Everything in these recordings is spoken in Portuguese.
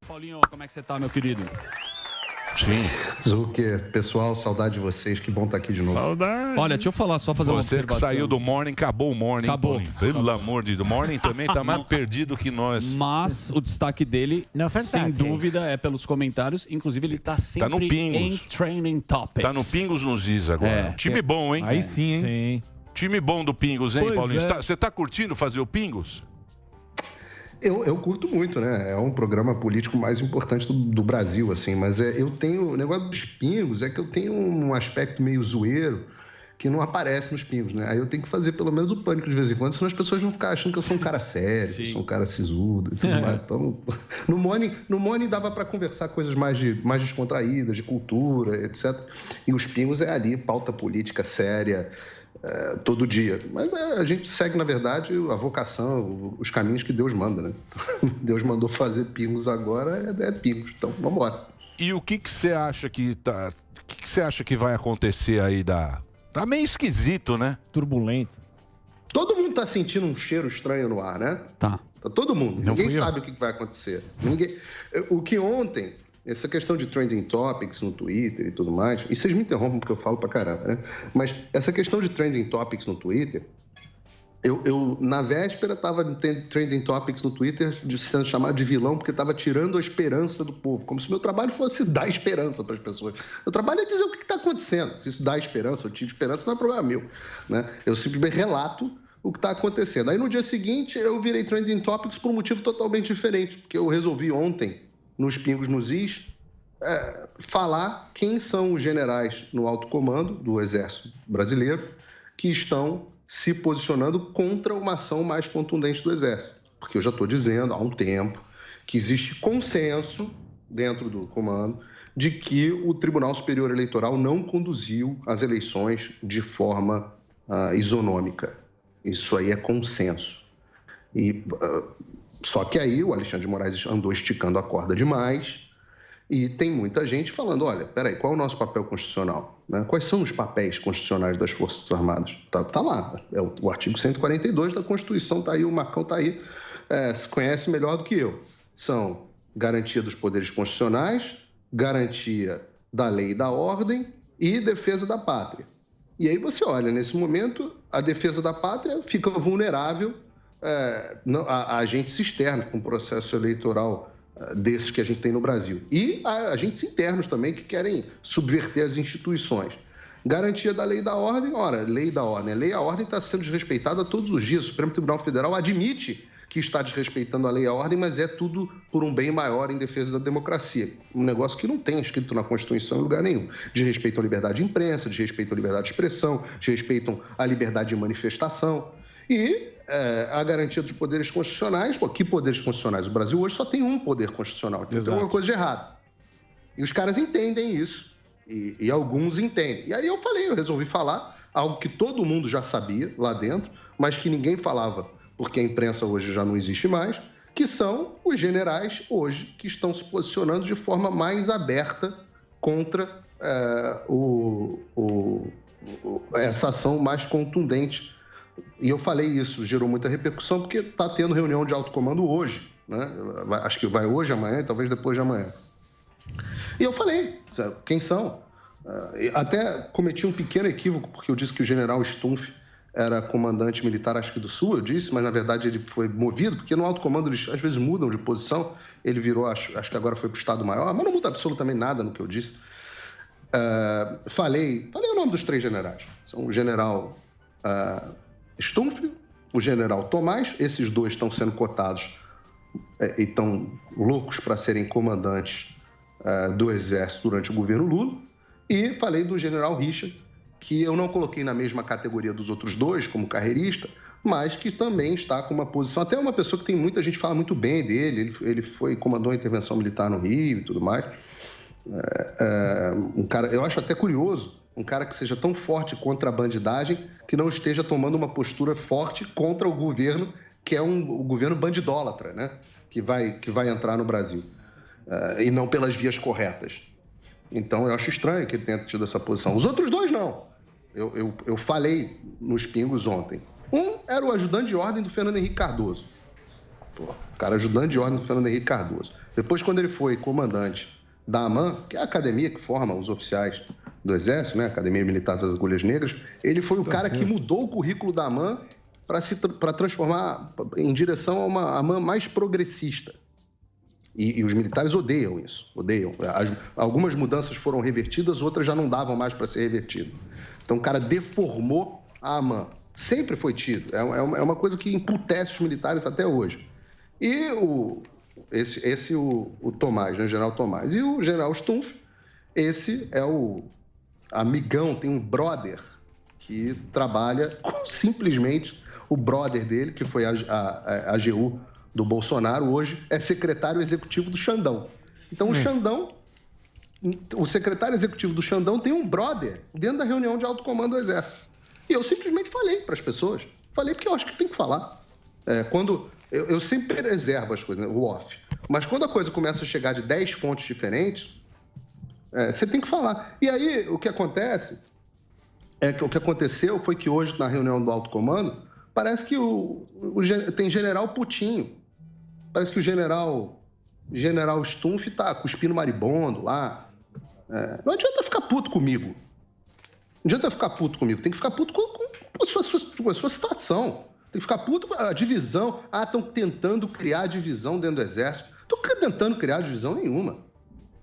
Paulinho, como é que você tá, meu querido? Sim. Zucker, pessoal, saudade de vocês, que bom estar aqui de novo. Saudade. Olha, deixa eu falar, só fazer uma Você observação. que saiu do Morning, acabou o Morning. Acabou. Paulinho. Pelo amor de Deus. O Morning também tá mais perdido que nós. Mas o destaque dele, sem dúvida, é pelos comentários. Inclusive, ele tá sempre no Pingos. em Training Topics. Tá no Pingos nos Is agora. Time bom, hein? Aí sim, hein? Sim. Time bom do Pingos, hein, Pois Paulinho? é. Você tá curtindo fazer o Pingos? Eu curto muito, né? É um programa político mais importante do Brasil, assim, mas eu tenho. O negócio dos pingos é que eu tenho um aspecto meio zoeiro que não aparece nos pingos, né? Aí eu tenho que fazer pelo menos o pânico de vez em quando, senão as pessoas vão ficar achando que eu sou um cara sério, que eu sou um cara sisudo e tudo mais. Então, no Morning dava para conversar coisas mais descontraídas, de cultura, etc. E os pingos é ali, pauta política séria. Todo dia. Mas a gente segue, na verdade, a vocação, os caminhos que Deus manda, né? Deus mandou fazer pingos agora, é pingos. Então, vamos embora. E o que você acha que tá... O que você acha que vai acontecer aí da... Tá meio esquisito, né? Turbulento. Todo mundo tá sentindo um cheiro estranho no ar, né? Tá. Todo mundo. Não Ninguém fui eu. sabe o que vai acontecer. O que ontem... Essa questão de trending topics no Twitter e tudo mais, e vocês me interrompem porque eu falo pra caramba, né? Mas essa questão de trending topics no Twitter, eu na véspera tava tendo trending topics no Twitter sendo chamado de vilão porque tava tirando a esperança do povo, como se meu trabalho fosse dar esperança para as pessoas. Meu trabalho é dizer o que está acontecendo. Se isso dá esperança ou tira esperança, não é problema meu, né? Eu simplesmente relato o que está acontecendo. Aí no dia seguinte eu virei trending topics por um motivo totalmente diferente, porque eu resolvi ontem nos Pingos nos Is, falar quem são os generais no alto comando do Exército Brasileiro que estão se posicionando contra uma ação mais contundente do Exército. Porque eu já estou dizendo há um tempo que existe consenso dentro do comando de que o Tribunal Superior Eleitoral não conduziu as eleições de forma isonômica. Isso aí é consenso. Só que aí o Alexandre de Moraes andou esticando a corda demais e tem muita gente falando, olha, peraí, qual é o nosso papel constitucional? Né? Quais são os papéis constitucionais das Forças Armadas? Tá lá, é o artigo 142 da Constituição, tá aí, o Marcão tá aí, se conhece melhor do que eu. São garantia dos poderes constitucionais, garantia da lei e da ordem e defesa da pátria. E aí você olha, nesse momento, a defesa da pátria fica vulnerável a agentes externos, com um processo eleitoral desses que a gente tem no Brasil. E a agentes internos também que querem subverter as instituições. Garantia da lei e da ordem, ora, lei e da ordem. A lei e a ordem está sendo desrespeitada todos os dias. O Supremo Tribunal Federal admite que está desrespeitando a lei e a ordem, mas é tudo por um bem maior em defesa da democracia. Um negócio que não tem escrito na Constituição em lugar nenhum. Desrespeitam a liberdade de imprensa, desrespeitam a liberdade de expressão, desrespeitam a liberdade de manifestação. E a garantia dos poderes constitucionais, que poderes constitucionais? O Brasil hoje só tem um poder constitucional, então tem alguma coisa de errado. E os caras entendem isso, e alguns entendem. E aí eu resolvi falar algo que todo mundo já sabia lá dentro, mas que ninguém falava, porque a imprensa hoje já não existe mais, que são os generais hoje que estão se posicionando de forma mais aberta contra essa ação mais contundente. E eu falei isso, gerou muita repercussão, porque está tendo reunião de alto comando hoje, né? Acho que vai hoje, amanhã, e talvez depois de amanhã. E eu falei, quem são? Até cometi um pequeno equívoco, porque eu disse que o general Stumpf era comandante militar, acho que do Sul, eu disse, mas na verdade ele foi movido, porque no alto comando eles às vezes mudam de posição, ele virou, acho que agora foi para o Estado-Maior, mas não muda absolutamente nada no que eu disse. Falei o nome dos 3 generais. São o general Stumpf, o general Tomás, esses 2 estão sendo cotados e estão loucos para serem comandantes do Exército durante o governo Lula, e falei do general Richard, que eu não coloquei na mesma categoria dos outros 2, como carreirista, mas que também está com uma posição, até uma pessoa que tem muita gente fala muito bem dele, ele comandou a intervenção militar no Rio e tudo mais, um cara, eu acho até curioso, um cara que seja tão forte contra a bandidagem, que não esteja tomando uma postura forte contra o governo, que é o governo bandidólatra, né? Que vai entrar no Brasil, e não pelas vias corretas. Então, eu acho estranho que ele tenha tido essa posição. Os outros 2, não. Eu falei nos Pingos ontem. Um era o ajudante de ordem do Fernando Henrique Cardoso. Pô, o cara ajudante de ordem do Fernando Henrique Cardoso. Depois, quando ele foi comandante da AMAN, que é a academia que forma os oficiais do Exército, né? Academia Militar das Agulhas Negras, ele foi o cara que mudou o currículo da AMAN para transformar em direção a uma AMAN mais progressista. E os militares odeiam isso, odeiam. Algumas mudanças foram revertidas, outras já não davam mais para ser revertidas. Então o cara deformou a AMAN. Sempre foi tido. É uma coisa que emputece os militares até hoje. E o Tomás, né, o general Tomás. E o general Stumpf, esse é o amigão, tem um brother que trabalha com simplesmente o brother dele, que foi a AGU do Bolsonaro, hoje é secretário executivo do Xandão. Então o secretário executivo do Xandão tem um brother dentro da reunião de alto comando do Exército. E eu simplesmente falei para as pessoas. Falei porque eu acho que tem que falar. Eu sempre reservo as coisas, né, o off. Mas quando a coisa começa a chegar de 10 fontes diferentes, você tem que falar. E aí, o que acontece o que aconteceu foi que hoje, na reunião do alto comando, parece que tem general putinho. Parece que o general Stumpf está cuspindo maribondo lá. Não adianta ficar puto comigo. Não adianta ficar puto comigo. Tem que ficar puto com a sua situação. Tem que ficar puto com a divisão. Estão tentando criar divisão dentro do Exército. Não estou tentando criar divisão nenhuma.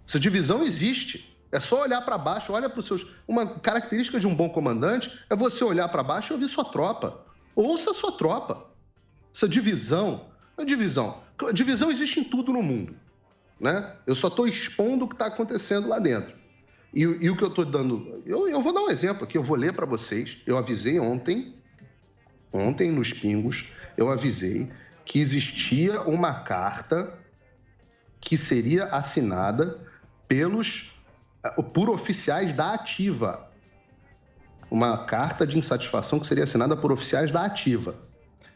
Essa divisão existe. É só olhar para baixo, olha para os seus... Uma característica de um bom comandante é você olhar para baixo e ouvir sua tropa. Ouça a sua tropa. Essa divisão... A divisão existe em tudo no mundo, né? Eu só estou expondo o que está acontecendo lá dentro. E o que eu estou dando... Eu vou dar um exemplo aqui, eu vou ler para vocês. Eu avisei ontem nos Pingos, eu avisei que existia uma carta que seria assinada por oficiais da Ativa. Uma carta de insatisfação que seria assinada por oficiais da Ativa.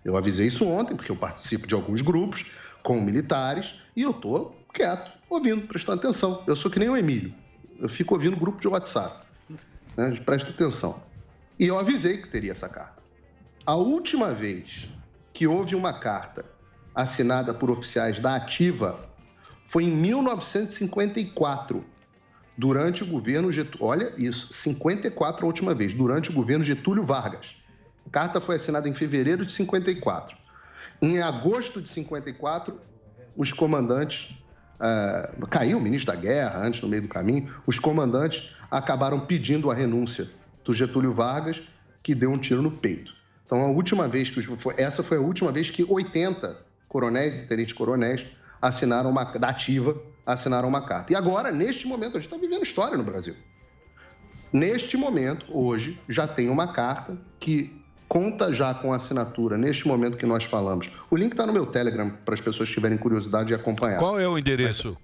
Eu avisei isso ontem, porque eu participo de alguns grupos com militares e eu estou quieto, ouvindo, prestando atenção. Eu sou que nem o Emílio. Eu fico ouvindo grupo de WhatsApp. Né? Presta atenção. E eu avisei que teria essa carta. A última vez que houve uma carta assinada por oficiais da Ativa foi em 1954, durante o governo Getúlio... Olha isso, 54 a última vez, durante o governo Getúlio Vargas. A carta foi assinada em fevereiro de 54. Em agosto de 54, os comandantes... caiu o ministro da Guerra, antes, no meio do caminho. Os comandantes acabaram pedindo a renúncia do Getúlio Vargas, que deu um tiro no peito. Então, essa foi a última vez que 80 coronéis e tenentes-coronéis da Ativa assinaram uma carta. E agora, neste momento, a gente está vivendo história no Brasil. Neste momento, hoje, já tem uma carta que conta já com a assinatura, neste momento que nós falamos. O link está no meu Telegram, para as pessoas que tiverem curiosidade de acompanhar. Qual é o endereço?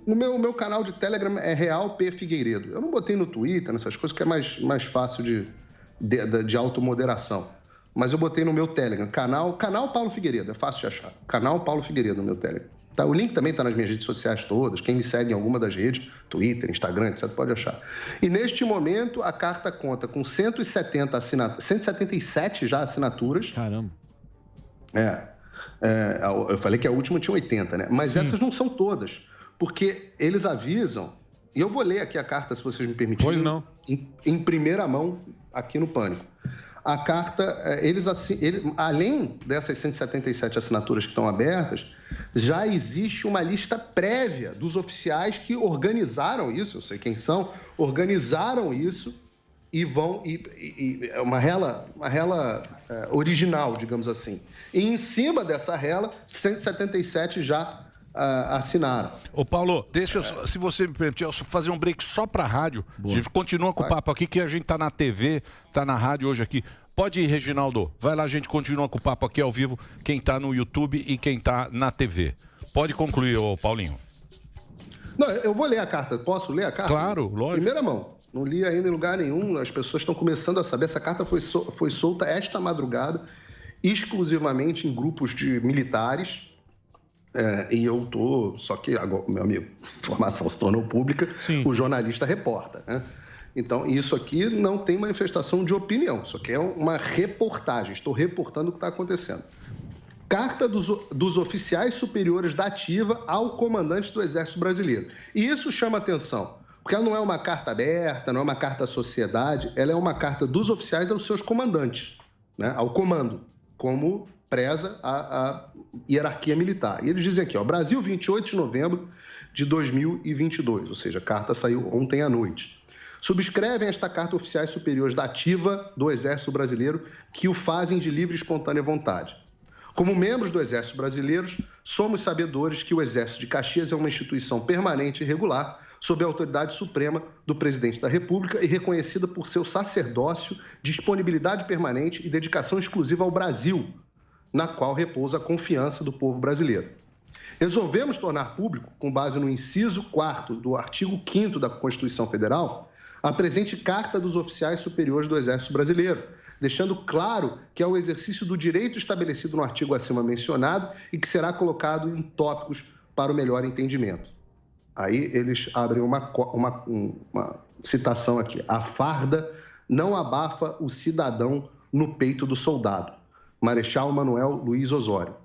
No meu canal de Telegram é Real P. Figueiredo. Eu não botei no Twitter, nessas coisas, que é mais fácil de automoderação. Mas eu botei no meu Telegram, canal Paulo Figueiredo, é fácil de achar. Canal Paulo Figueiredo no meu Telegram. Tá, o link também está nas minhas redes sociais todas. Quem me segue em alguma das redes, Twitter, Instagram, etc., pode achar. E neste momento, a carta conta com 177 já assinaturas. Caramba. Eu falei que a última tinha 80, né? Mas essas não são todas. Porque eles avisam... E eu vou ler aqui a carta, se vocês me permitirem. Pois não. Em primeira mão, aqui no Pânico. A carta, além dessas 177 assinaturas que estão abertas, já existe uma lista prévia dos oficiais que organizaram isso, eu sei quem são, organizaram isso e vão... uma rela original, digamos assim. E em cima dessa rela, 177 já assinaram. Ô Paulo, deixa eu, se você me permitir, eu fazer um break só pra rádio. Boa. A gente continua com o papo aqui, que a gente tá na TV, tá na rádio hoje aqui. Pode ir, Reginaldo. Vai lá, a gente continua com o papo aqui ao vivo, quem tá no YouTube e quem tá na TV. Pode concluir, ô Paulinho. Não, eu vou ler a carta. Posso ler a carta? Claro, lógico. Primeira mão. Não li ainda em lugar nenhum. As pessoas estão começando a saber. Essa carta foi solta esta madrugada, exclusivamente em grupos de militares. E eu tô... Só que, agora, meu amigo, a informação se tornou pública, sim. O jornalista reporta, né? Então, isso aqui não tem manifestação de opinião. Isso aqui é uma reportagem. Estou reportando o que está acontecendo. Carta dos oficiais superiores da ativa ao comandante do Exército Brasileiro. E isso chama atenção, porque ela não é uma carta aberta, não é uma carta à sociedade, ela é uma carta dos oficiais aos seus comandantes, né, ao comando, como preza a hierarquia militar. E eles dizem aqui, ó, Brasil, 28 de novembro de 2022, ou seja, a carta saiu ontem à noite. Subscrevem esta carta oficiais superiores da ativa do Exército Brasileiro que o fazem de livre e espontânea vontade. Como membros do Exército Brasileiro, somos sabedores que o Exército de Caxias é uma instituição permanente e regular, sob a autoridade suprema do Presidente da República e reconhecida por seu sacerdócio, disponibilidade permanente e dedicação exclusiva ao Brasil, na qual repousa a confiança do povo brasileiro. Resolvemos tornar público, com base no inciso 4º do artigo 5º da Constituição Federal, a presente Carta dos Oficiais Superiores do Exército Brasileiro, deixando claro que é o exercício do direito estabelecido no artigo acima mencionado e que será colocado em tópicos para o melhor entendimento. Aí eles abrem uma citação aqui. A farda não abafa o cidadão no peito do soldado. Marechal Manuel Luiz Osório.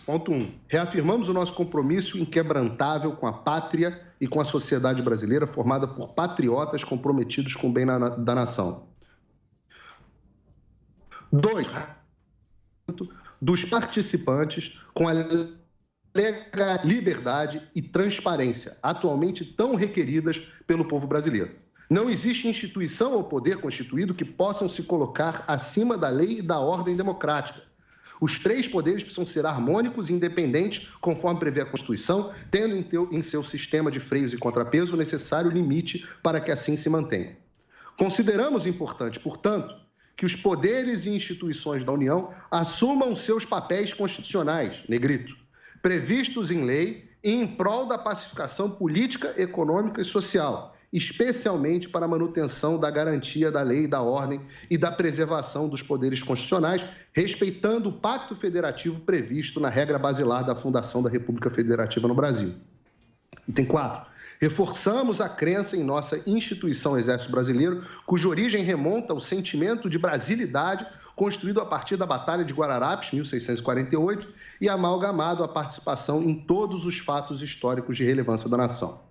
Ponto 1. Reafirmamos o nosso compromisso inquebrantável com a pátria e com a sociedade brasileira formada por patriotas comprometidos com o bem da nação. 2. Dos participantes com a liberdade e transparência, atualmente tão requeridas pelo povo brasileiro. Não existe instituição ou poder constituído que possam se colocar acima da lei e da ordem democrática. Os 3 poderes precisam ser harmônicos e independentes, conforme prevê a Constituição, tendo em seu sistema de freios e contrapeso o necessário limite para que assim se mantenha. Consideramos importante, portanto, que os poderes e instituições da União assumam seus papéis constitucionais, negrito, previstos em lei e em prol da pacificação política, econômica e social, especialmente para a manutenção da garantia da lei, da ordem e da preservação dos poderes constitucionais, respeitando o pacto federativo previsto na regra basilar da fundação da República Federativa no Brasil. Item 4. Reforçamos a crença em nossa instituição Exército Brasileiro, cuja origem remonta ao sentimento de brasilidade construído a partir da Batalha de Guararapes, 1648, e amalgamado à participação em todos os fatos históricos de relevância da nação.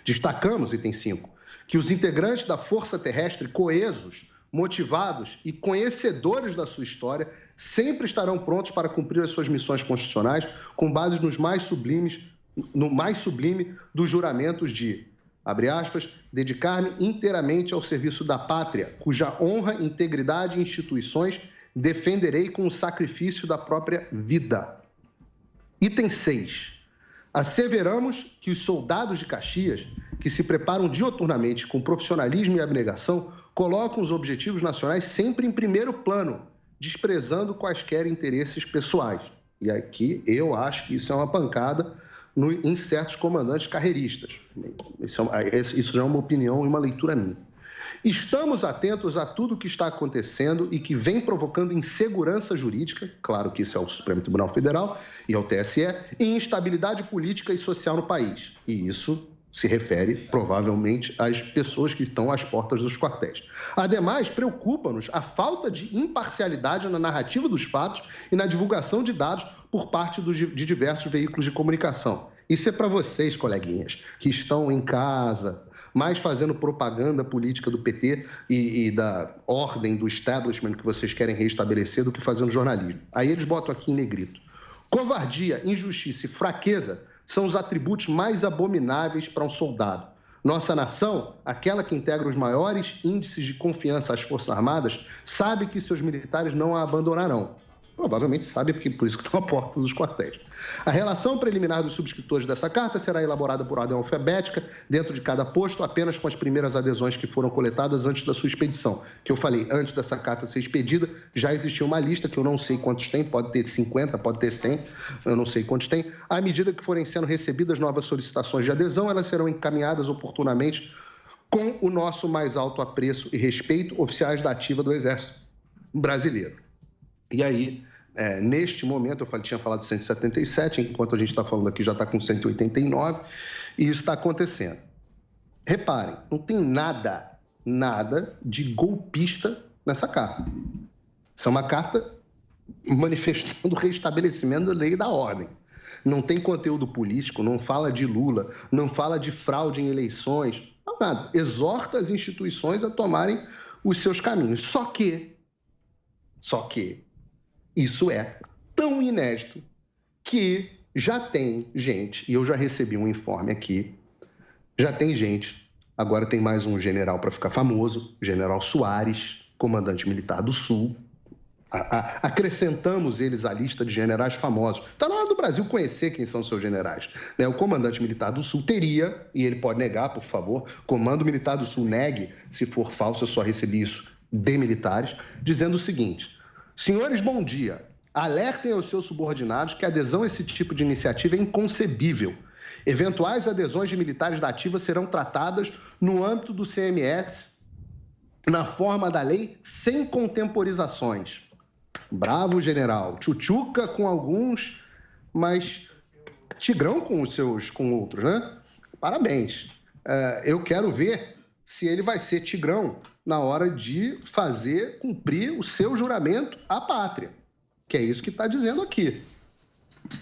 Destacamos, item 5, que os integrantes da Força Terrestre coesos, motivados e conhecedores da sua história sempre estarão prontos para cumprir as suas missões constitucionais com base no mais sublime dos juramentos de, abre aspas, dedicar-me inteiramente ao serviço da pátria, cuja honra, integridade e instituições defenderei com o sacrifício da própria vida. Item 6. Asseveramos que os soldados de Caxias, que se preparam dioturnamente com profissionalismo e abnegação, colocam os objetivos nacionais sempre em primeiro plano, desprezando quaisquer interesses pessoais. E aqui eu acho que isso é uma pancada em certos comandantes carreiristas. Isso já é uma opinião e uma leitura minha. Estamos atentos a tudo o que está acontecendo e que vem provocando insegurança jurídica, claro que isso é o Supremo Tribunal Federal e ao TSE, e instabilidade política e social no país. E isso se refere, provavelmente, às pessoas que estão às portas dos quartéis. Ademais, preocupa-nos a falta de imparcialidade na narrativa dos fatos e na divulgação de dados por parte de diversos veículos de comunicação. Isso é para vocês, coleguinhas, que estão em casa, mais fazendo propaganda política do PT e da ordem do establishment que vocês querem reestabelecer do que fazendo jornalismo. Aí eles botam aqui em negrito. Covardia, injustiça e fraqueza são os atributos mais abomináveis para um soldado. Nossa nação, aquela que integra os maiores índices de confiança às Forças Armadas, sabe que seus militares não a abandonarão. Provavelmente sabe, porque por isso que estão à porta dos quartéis. A relação preliminar dos subscritores dessa carta será elaborada por ordem alfabética, dentro de cada posto, apenas com as primeiras adesões que foram coletadas antes da sua expedição. Que eu falei, antes dessa carta ser expedida, já existia uma lista, que eu não sei quantos tem, pode ter 50, pode ter 100, eu não sei quantos tem. À medida que forem sendo recebidas novas solicitações de adesão, elas serão encaminhadas oportunamente com o nosso mais alto apreço e respeito, oficiais da ativa do Exército Brasileiro. E aí, neste momento, eu tinha falado de 177, enquanto a gente está falando aqui já está com 189, e isso está acontecendo. Reparem, não tem nada de golpista nessa carta. Isso é uma carta manifestando o restabelecimento da lei e da ordem. Não tem conteúdo político, não fala de Lula, não fala de fraude em eleições, não nada. Exorta as instituições a tomarem os seus caminhos. Só que isso é tão inédito que já tem gente, e eu já recebi um informe aqui, já tem gente, agora tem mais um general para ficar famoso, General Soares, comandante militar do Sul. Acrescentamos eles à lista de generais famosos. Está na hora do Brasil conhecer quem são seus generais. O comandante militar do Sul teria, e ele pode negar, por favor, comando militar do Sul negue, se for falso, eu só recebi isso de militares, dizendo o seguinte: senhores, bom dia. Alertem aos seus subordinados que a adesão a esse tipo de iniciativa é inconcebível. Eventuais adesões de militares da ativa serão tratadas no âmbito do CMS, na forma da lei, sem contemporizações. Bravo, general. Tchutchuca com alguns, mas tigrão com outros, né? Parabéns. Eu quero ver se ele vai ser tigrão na hora de fazer cumprir o seu juramento à pátria, que é isso que está dizendo aqui.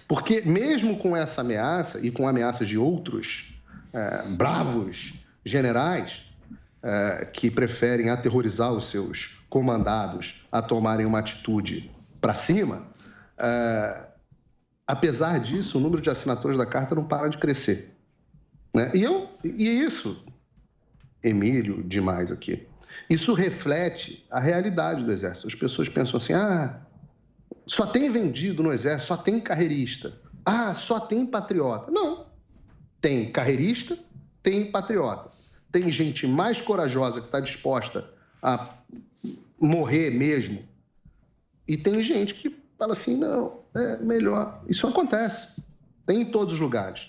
Porque mesmo com essa ameaça e com ameaças de outros bravos generais que preferem aterrorizar os seus comandados a tomarem uma atitude para cima, apesar disso, o número de assinaturas da carta não para de crescer. Né? E isso, Emílio, demais aqui, isso reflete a realidade do Exército. As pessoas pensam assim, só tem vendido no Exército, só tem carreirista, só tem patriota. Não, tem carreirista, tem patriota. Tem gente mais corajosa que está disposta a morrer mesmo. E tem gente que fala assim, não, é melhor. Isso acontece. Tem em todos os lugares.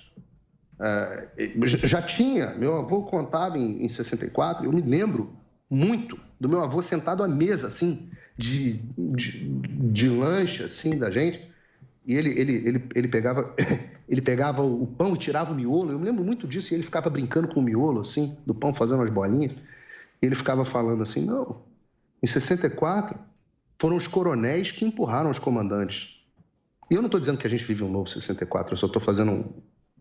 Já tinha, meu avô contava em 64, eu me lembro muito do meu avô sentado à mesa, assim, de lanche, assim, da gente, e ele pegava o pão e tirava o miolo. Eu me lembro muito disso, e ele ficava brincando com o miolo, assim, do pão, fazendo as bolinhas. E ele ficava falando assim, não, em 64 foram os coronéis que empurraram os comandantes. E eu não estou dizendo que a gente vive um novo 64, eu só estou fazendo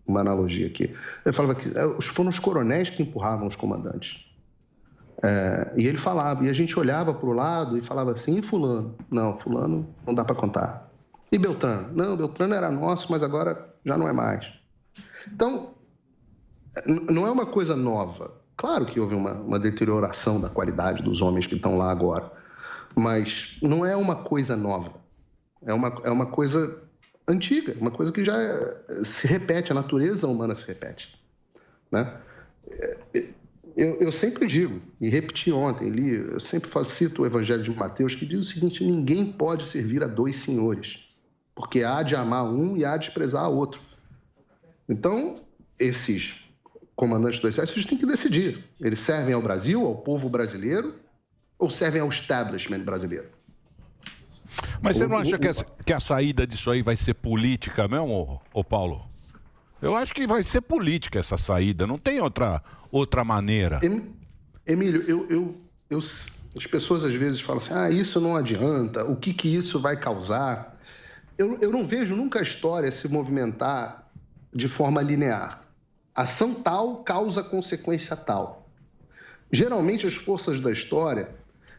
uma analogia aqui. Eu falava que foram os coronéis que empurravam os comandantes. E ele falava, e a gente olhava para o lado e falava assim, e fulano? Não, fulano não dá para contar. E Beltrano? Não, Beltrano era nosso, mas agora já não é mais. Então, não é uma coisa nova. Claro que houve uma deterioração da qualidade dos homens que estão lá agora, mas não é uma coisa nova. É uma coisa antiga, uma coisa que já se repete, a natureza humana se repete. Né? Eu sempre digo, e repeti ontem, eu sempre cito o Evangelho de Mateus, que diz o seguinte: ninguém pode servir a dois senhores, porque há de amar um e há de desprezar outro. Então, esses comandantes do Exército têm que decidir. Eles servem ao Brasil, ao povo brasileiro, ou servem ao establishment brasileiro? Mas você não acha que a saída disso aí vai ser política mesmo, ô Paulo? Eu acho que vai ser política essa saída, não tem outra maneira. Emílio, as pessoas às vezes falam assim, isso não adianta, o que isso vai causar? Eu não vejo nunca a história se movimentar de forma linear. Ação tal causa consequência tal. Geralmente as forças da história,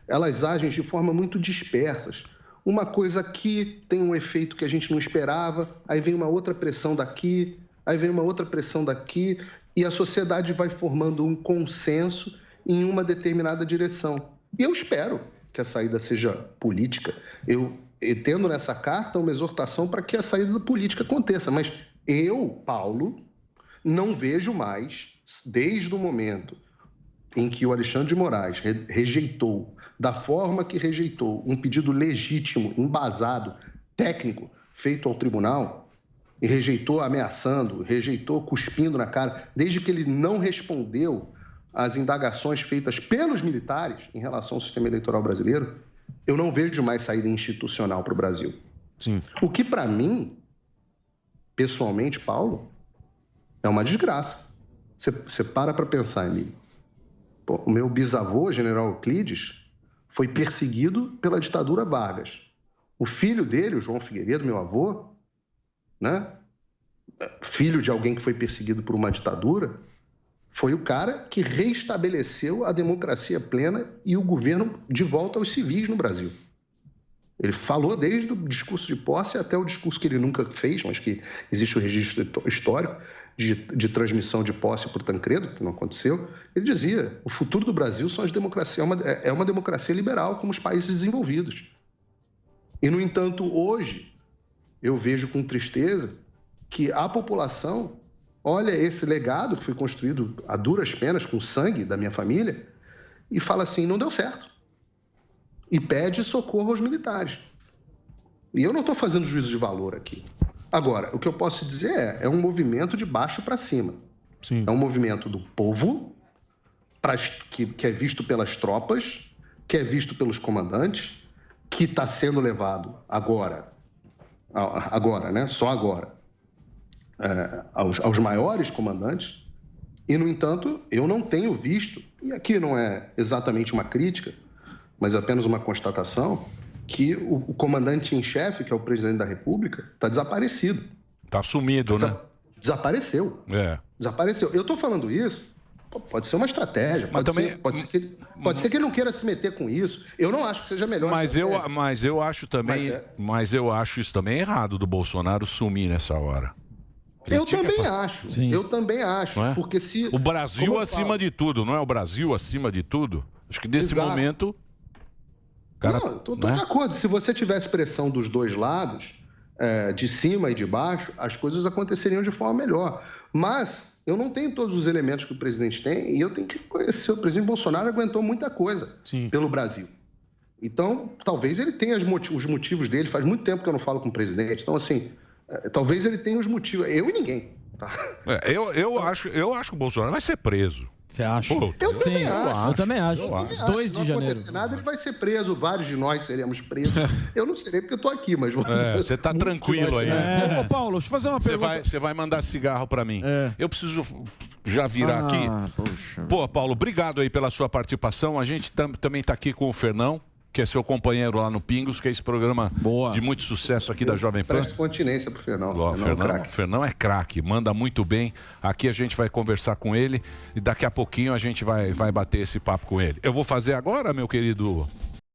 elas agem de forma muito dispersas. Uma coisa aqui tem um efeito que a gente não esperava, aí vem uma outra pressão daqui, aí vem uma outra pressão daqui, e a sociedade vai formando um consenso em uma determinada direção. E eu espero que a saída seja política. Eu tendo nessa carta uma exortação para que a saída política aconteça, mas eu, Paulo, não vejo mais, desde o momento em que o Alexandre de Moraes rejeitou, da forma que rejeitou, um pedido legítimo, embasado, técnico, feito ao tribunal, e rejeitou ameaçando, rejeitou cuspindo na cara, desde que ele não respondeu às indagações feitas pelos militares em relação ao sistema eleitoral brasileiro, eu não vejo mais saída institucional para o Brasil. Sim. O que, para mim, pessoalmente, Paulo, é uma desgraça. Você para pensar, Emílio. O meu bisavô, general Euclides, foi perseguido pela ditadura Vargas. O filho dele, o João Figueiredo, meu avô, né? Filho de alguém que foi perseguido por uma ditadura, foi o cara que reestabeleceu a democracia plena e o governo de volta aos civis no Brasil. Ele falou desde o discurso de posse até o discurso que ele nunca fez, mas que existe o registro histórico de transmissão de posse por Tancredo, que não aconteceu. Ele dizia, o futuro do Brasil são as democracias, é uma democracia liberal, como os países desenvolvidos. E, no entanto, hoje, eu vejo com tristeza que a população olha esse legado que foi construído a duras penas, com sangue da minha família, e fala assim, não deu certo. E pede socorro aos militares. E eu não estou fazendo juízo de valor aqui. Agora, o que eu posso dizer é um movimento de baixo para cima. Sim. É um movimento do povo, que é visto pelas tropas, que é visto pelos comandantes, que está sendo levado agora, né? Só agora, aos maiores comandantes. E, no entanto, eu não tenho visto, e aqui não é exatamente uma crítica, mas apenas uma constatação, que o comandante em chefe, que é o presidente da República, está desaparecido. Está sumido, né? Desapareceu. Desapareceu. Eu estou falando isso, pode ser uma estratégia, pode ser que ele não queira se meter com isso. Eu não acho que seja melhor. Mas eu acho também, mas eu acho isso também errado do Bolsonaro sumir nessa hora. Eu também acho. Sim. Eu também acho. Não é? Porque se o Brasil acima de tudo, não é o Brasil acima de tudo? Acho que nesse momento... Cara, não, estou de acordo. Se você tivesse pressão dos dois lados, de cima e de baixo, as coisas aconteceriam de forma melhor. Mas eu não tenho todos os elementos que o presidente tem e eu tenho que conhecer. O presidente Bolsonaro aguentou muita coisa pelo Brasil. Então, talvez ele tenha os motivos dele. Faz muito tempo que eu não falo com o presidente. Então, assim, talvez ele tenha os motivos. Eu e ninguém. Tá? Eu acho que o Bolsonaro vai ser preso. Você acha? Eu também acho. 2 de janeiro. Se não acontecer nada, ele vai ser preso. Vários de nós seremos presos. Eu não serei porque eu tô aqui, mas... Você tá tranquilo aí. Ô, Paulo, deixa eu fazer uma pergunta. Você vai mandar cigarro pra mim. Eu preciso já virar aqui. Poxa. Pô, Paulo, obrigado aí pela sua participação. A gente também tá aqui com o Fernão, que é seu companheiro lá no Pingos, que é esse programa de muito sucesso aqui da Jovem Pan. Preste continência pro Fernão. Fernão é craque, manda muito bem. Aqui a gente vai conversar com ele e daqui a pouquinho a gente vai bater esse papo com ele. Eu vou fazer agora, meu querido